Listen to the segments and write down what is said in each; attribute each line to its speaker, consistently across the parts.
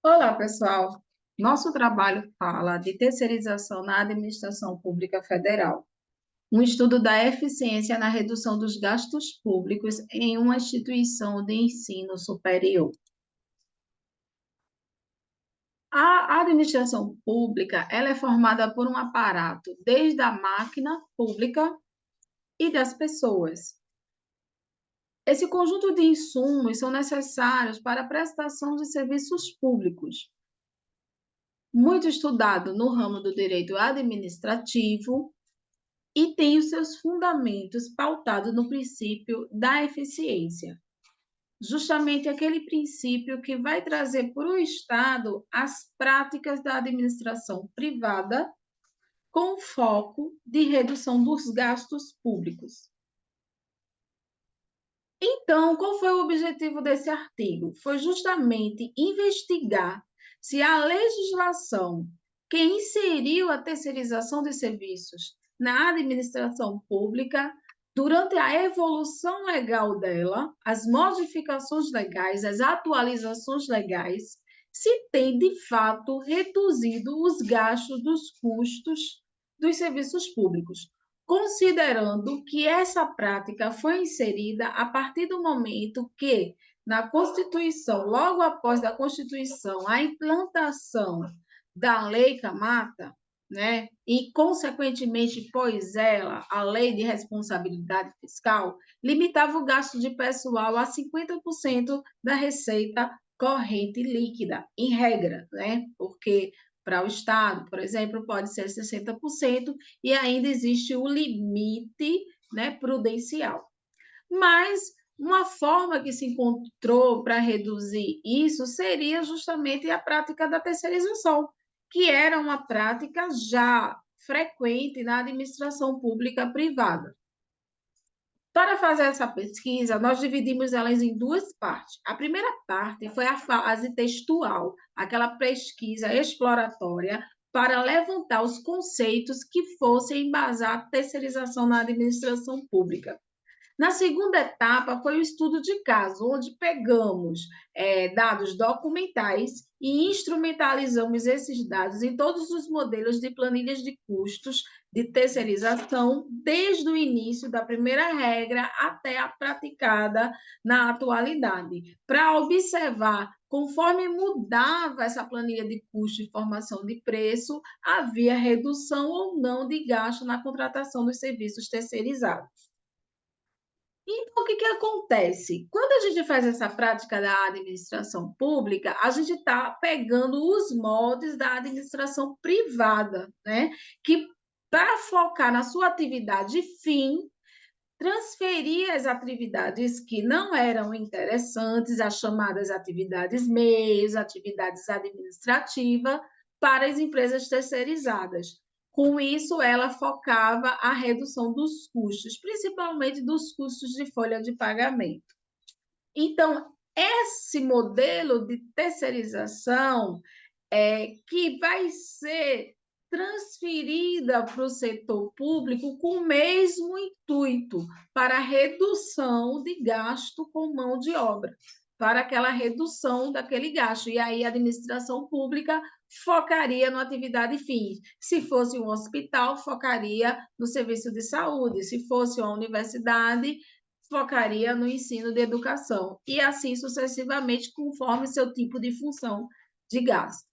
Speaker 1: Olá, pessoal. Nosso trabalho fala de terceirização na administração pública federal, um estudo da eficiência na redução dos gastos públicos em uma instituição de ensino superior. A administração pública, ela é formada por um aparato, desde a máquina pública e das pessoas. Esse conjunto de insumos são necessários para a prestação de serviços públicos, muito estudado no ramo do direito administrativo, e tem os seus fundamentos pautados no princípio da eficiência, justamente aquele princípio que vai trazer para o Estado as práticas da administração privada com foco de redução dos gastos públicos. Então, qual foi o objetivo desse artigo? Foi justamente investigar se a legislação que inseriu a terceirização de serviços na administração pública, durante a evolução legal dela, as modificações legais, as atualizações legais, se tem de fato reduzido os gastos dos custos dos serviços públicos, considerando que essa prática foi inserida a partir do momento que, na Constituição, logo após a Constituição, a implantação da Lei Camata, né, e, consequentemente, pós ela, a Lei de Responsabilidade Fiscal, limitava o gasto de pessoal a 50% da receita corrente líquida, em regra, né, porque para o Estado, por exemplo, pode ser 60%, e ainda existe o limite, né, prudencial. Mas uma forma que se encontrou para reduzir isso seria justamente a prática da terceirização, que era uma prática já frequente na administração pública privada. Para fazer essa pesquisa, nós dividimos elas em duas partes. A primeira parte foi a fase textual, aquela pesquisa exploratória para levantar os conceitos que fossem embasar a terceirização na administração pública. Na segunda etapa, foi o estudo de caso, onde pegamos dados documentais e instrumentalizamos esses dados em todos os modelos de planilhas de custos de terceirização, desde o início da primeira regra até a praticada na atualidade, para observar conforme mudava essa planilha de custo e formação de preço, havia redução ou não de gasto na contratação dos serviços terceirizados. Então, o que acontece? Quando a gente faz essa prática da administração pública, a gente está pegando os moldes da administração privada, né? Que, para focar na sua atividade fim, transferir as atividades que não eram interessantes, as chamadas atividades meios, atividades administrativas, para as empresas terceirizadas. Com isso, ela focava a redução dos custos, principalmente dos custos de folha de pagamento. Então, esse modelo de terceirização que vai ser transferida para o setor público com o mesmo intuito, para a redução de gasto com mão de obra, para aquela redução daquele gasto. E aí a administração pública focaria na atividade fim. Se fosse um hospital, focaria no serviço de saúde. Se fosse uma universidade, focaria no ensino de educação. E assim sucessivamente, conforme seu tipo de função de gasto.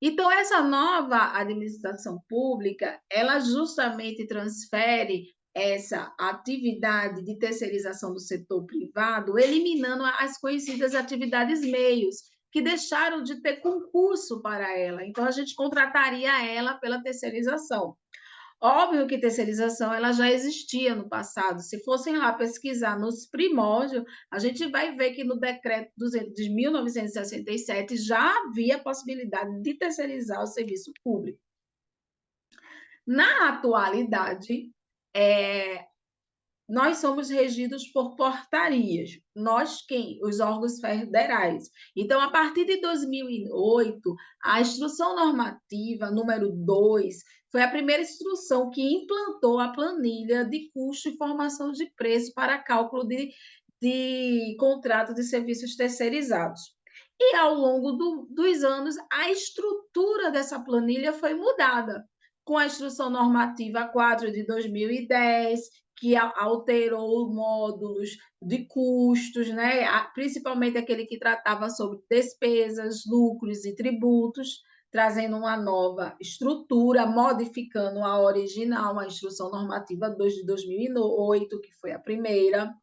Speaker 1: Então, essa nova administração pública, ela justamente transfere essa atividade de terceirização do setor privado, eliminando as conhecidas atividades meios, que deixaram de ter concurso para ela. Então, a gente contrataria ela pela terceirização. Óbvio que terceirização ela já existia no passado. Se fossem lá pesquisar nos primórdios, a gente vai ver que no decreto 200 de 1967 já havia a possibilidade de terceirizar o serviço público. Na atualidade, nós somos regidos por portarias, nós quem? Os órgãos federais. Então, a partir de 2008, a Instrução Normativa número 2 foi a primeira instrução que implantou a planilha de custo e formação de preço para cálculo de contrato de serviços terceirizados. E, ao longo dos anos, a estrutura dessa planilha foi mudada, com a Instrução Normativa 4 de 2010, que alterou módulos de custos, né? Principalmente aquele que tratava sobre despesas, lucros e tributos, trazendo uma nova estrutura, modificando a original, a Instrução Normativa 2 de 2008, que foi a primeira.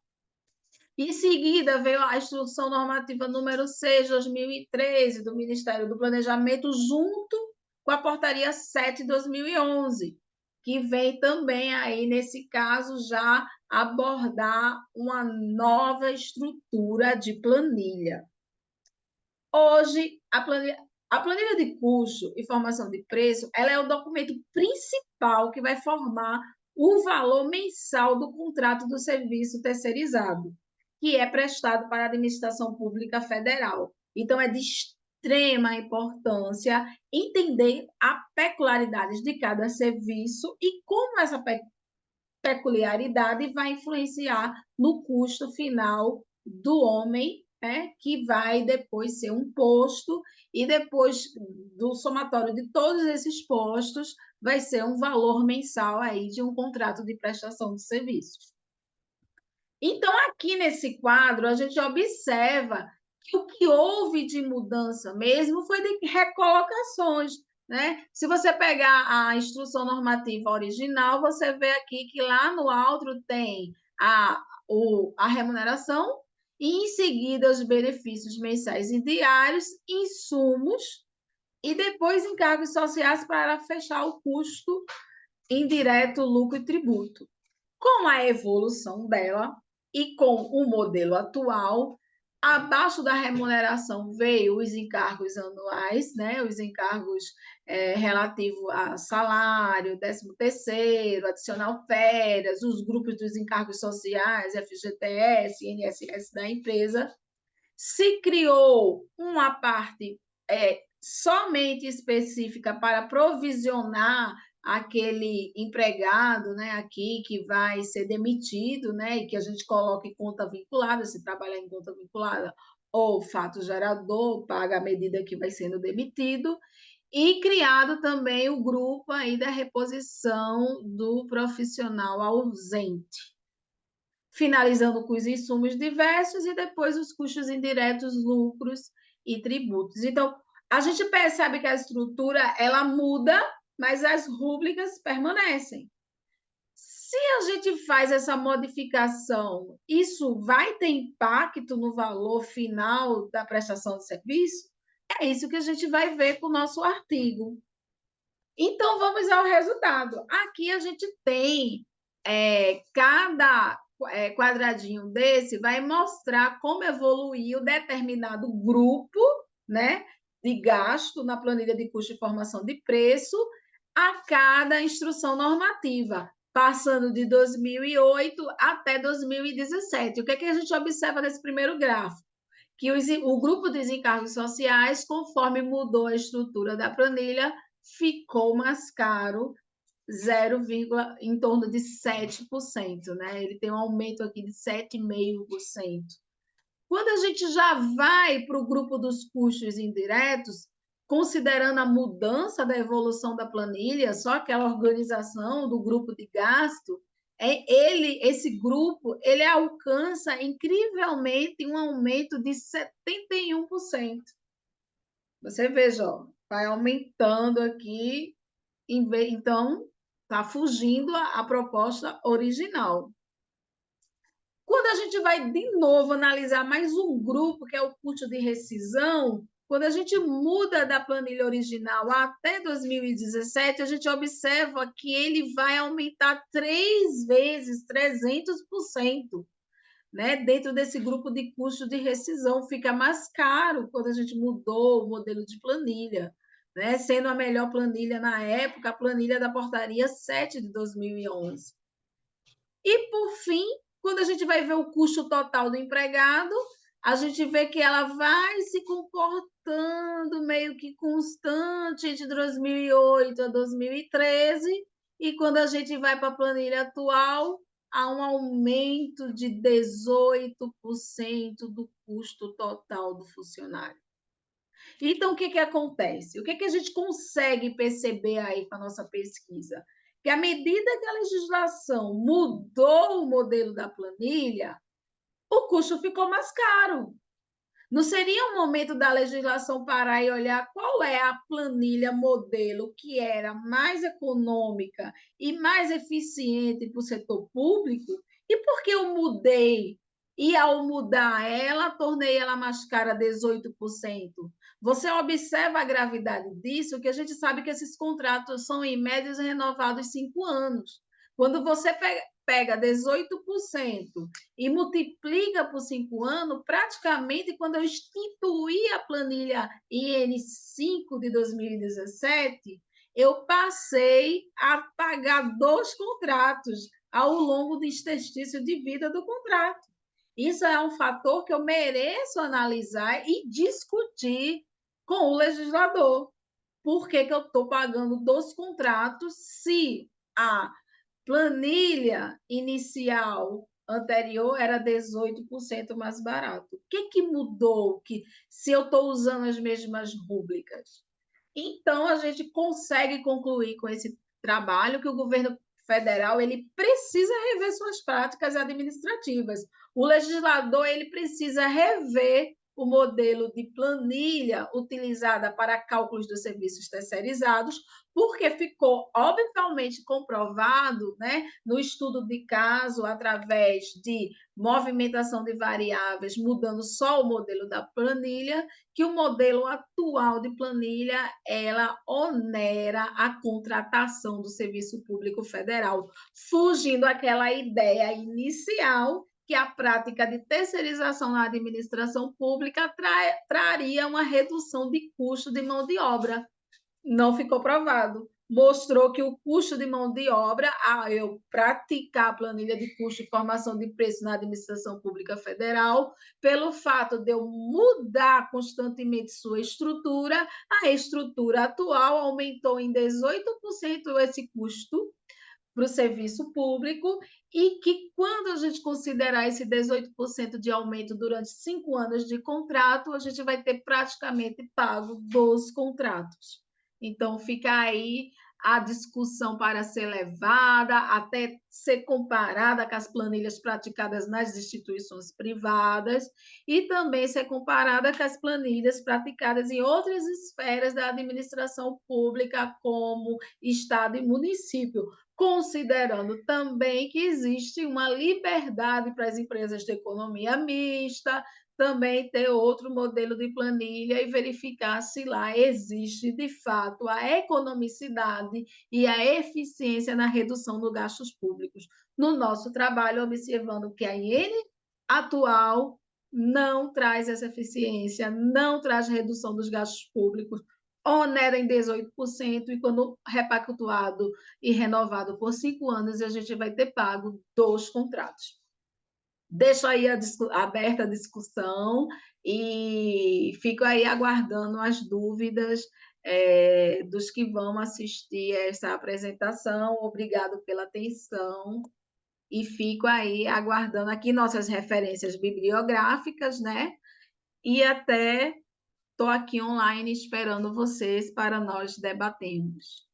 Speaker 1: Em seguida, veio a Instrução Normativa número 6, de 2013, do Ministério do Planejamento, junto com a Portaria 7, de 2011, que vem também aí, nesse caso, já abordar uma nova estrutura de planilha. Hoje, a planilha de custo e formação de preço, ela é o documento principal que vai formar o valor mensal do contrato do serviço terceirizado, que é prestado para a administração pública federal. Então, é de extrema importância entender as peculiaridades de cada serviço e como essa peculiaridade vai influenciar no custo final do homem, que vai depois ser um posto, e depois do somatório de todos esses postos, vai ser um valor mensal aí de um contrato de prestação de serviços. Então, aqui nesse quadro, a gente observa que o que houve de mudança mesmo foi de recolocações, né? Se você pegar a instrução normativa original, você vê aqui que lá no outro tem a remuneração e, em seguida, os benefícios mensais e diários, insumos e depois encargos sociais para fechar o custo indireto, lucro e tributo. Com a evolução dela e com o modelo atual, abaixo da remuneração veio os encargos anuais, né? Os encargos relativos a salário, 13º, adicional férias, os grupos dos encargos sociais, FGTS, INSS da empresa. Se criou uma parte somente específica para provisionar aquele empregado, né, aqui que vai ser demitido, né, e que a gente coloca em conta vinculada, se trabalhar em conta vinculada, ou fato gerador, paga à medida que vai sendo demitido, e criado também o grupo aí da reposição do profissional ausente, finalizando com os insumos diversos e depois os custos indiretos, lucros e tributos. Então, a gente percebe que a estrutura ela muda, mas as rúbricas permanecem. Se a gente faz essa modificação, isso vai ter impacto no valor final da prestação de serviço? É isso que a gente vai ver com o nosso artigo. Então, vamos ao resultado. Aqui a gente tem cada quadradinho desse vai mostrar como evoluiu determinado grupo, né, de gasto na planilha de custo e formação de preço a cada instrução normativa, passando de 2008 até 2017. O que é que a gente observa nesse primeiro gráfico? Que o grupo dos encargos sociais, conforme mudou a estrutura da planilha, ficou mais caro, 0, em torno de 7%, né? Ele tem um aumento aqui de 7,5%. Quando a gente já vai para o grupo dos custos indiretos, considerando a mudança da evolução da planilha, só aquela organização do grupo de gasto, esse grupo, ele alcança incrivelmente um aumento de 71%. Você veja, ó, vai aumentando aqui, então está fugindo a proposta original. Quando a gente vai de novo analisar mais um grupo, que é o custo de rescisão, quando a gente muda da planilha original até 2017, a gente observa que ele vai aumentar 3 vezes, 300%. Né? Dentro desse grupo de custo de rescisão, fica mais caro quando a gente mudou o modelo de planilha, né? Sendo a melhor planilha na época, a planilha da Portaria 7 de 2011. E, por fim, quando a gente vai ver o custo total do empregado, a gente vê que ela vai se comportando meio que constante entre 2008 a 2013, e quando a gente vai para a planilha atual, há um aumento de 18% do custo total do funcionário. Então, o que que acontece? O que que a gente consegue perceber aí com a nossa pesquisa? Que à medida que a legislação mudou o modelo da planilha, o custo ficou mais caro. Não seria um momento da legislação parar e olhar qual é a planilha modelo que era mais econômica e mais eficiente para o setor público? E por que eu mudei? E ao mudar ela, tornei ela mais cara 18%. Você observa a gravidade disso, que a gente sabe que esses contratos são, em média, renovados 5 anos. Quando você pega 18% e multiplica por 5 anos, praticamente, quando eu instituí a planilha IN5 de 2017, eu passei a pagar 2 contratos ao longo do exercício de vida do contrato. Isso é um fator que eu mereço analisar e discutir com o legislador. Por que que eu estou pagando 2 contratos se a planilha inicial anterior era 18% mais barato? O que que mudou que se eu estou usando as mesmas rúbricas? Então, a gente consegue concluir com esse trabalho que o governo federal ele precisa rever suas práticas administrativas. O legislador ele precisa rever o modelo de planilha utilizada para cálculos dos serviços terceirizados, porque ficou obviamente comprovado, né, no estudo de caso, através de movimentação de variáveis, mudando só o modelo da planilha, que o modelo atual de planilha ela onera a contratação do serviço público federal, fugindo aquela ideia inicial que a prática de terceirização na administração pública traria uma redução de custo de mão de obra. Não ficou provado. Mostrou que o custo de mão de obra, eu praticar a planilha de custo e formação de preço na administração pública federal, pelo fato de eu mudar constantemente sua estrutura, a estrutura atual aumentou em 18% esse custo para o serviço público, e que, quando a gente considerar esse 18% de aumento durante 5 anos de contrato, a gente vai ter praticamente pago 12 contratos. Então, fica aí a discussão para ser levada, até ser comparada com as planilhas praticadas nas instituições privadas e também ser comparada com as planilhas praticadas em outras esferas da administração pública, como Estado e município, considerando também que existe uma liberdade para as empresas de economia mista também ter outro modelo de planilha e verificar se lá existe, de fato, a economicidade e a eficiência na redução dos gastos públicos. No nosso trabalho, observando que a IN atual não traz essa eficiência, não traz redução dos gastos públicos, onera em 18%, e quando repactuado e renovado por 5 anos, a gente vai ter pago 2 contratos. Deixo aí aberta a discussão e fico aí aguardando as dúvidas dos que vão assistir a essa apresentação. Obrigado pela atenção e fico aí aguardando aqui nossas referências bibliográficas, né? E até estou aqui online esperando vocês para nós debatermos.